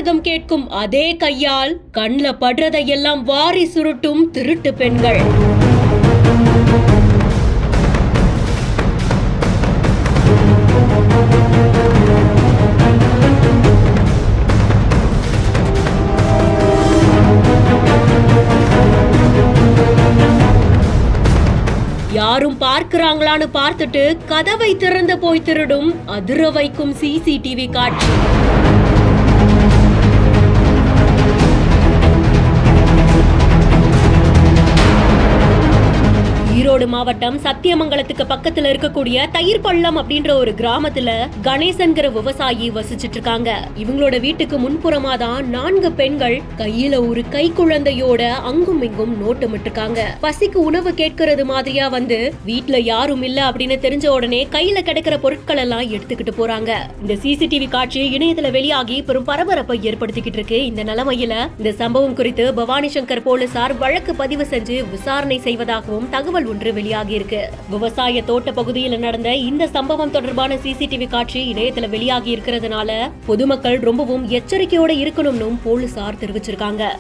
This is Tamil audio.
யாசகம் கேட்கும் அதே கையால் கண்ல படுறதையெல்லாம் வாரி சுருட்டும் திருட்டு பெண்கள். யாரும் பார்க்கிறாங்களான்னு பார்த்துட்டு கதவை திறந்து போய் திருடும் அதிர வைக்கும் சிசிடிவி காட்சி. ஈரோடு மாவட்டம் சத்தியமங்கலத்துக்கு பக்கத்துல இருக்கக்கூடிய தயிர் பள்ளம் அப்படின்ற ஒரு கிராமத்துல கணேசன்கிற விவசாயி வசிச்சிட்டு இருக்காங்க. இவங்களோட வீட்டுக்கு முன்புறமா தான் 4 பெண்கள் கையில ஒரு கை குழந்தையோட அங்கும் இங்கும் நோட்டமிட்டு இருக்காங்க. பசிக்கு உணவு கேட்கறது மாதிரியா வந்து வீட்டுல யாரும் இல்ல அப்படின்னு தெரிஞ்ச உடனே கையில கிடைக்கிற பொருட்கள் எல்லாம் எடுத்துக்கிட்டு போறாங்க. இந்த சிசிடிவி காட்சி இணையத்துல வெளியாகி பெரும் பரபரப்பை ஏற்படுத்திக்கிட்டு இருக்கு. இந்த நிலைமையில இந்த சம்பவம் குறித்து பவானி சங்கர் போலீசார் வழக்கு பதிவு செஞ்சு விசாரணை செய்வதாகவும் தகவல் ஒன்று வெளியாகி இருக்கு. விவசாய தோட்ட பகுதியில் நடந்த இந்த சம்பவம் தொடர்பான சிசிடிவி காட்சி இணையத்துல வெளியாகி இருக்கிறதுனால பொதுமக்கள் ரொம்பவும் எச்சரிக்கையோட இருக்கணும்னு போலீசார் தெரிவிச்சிருக்காங்க.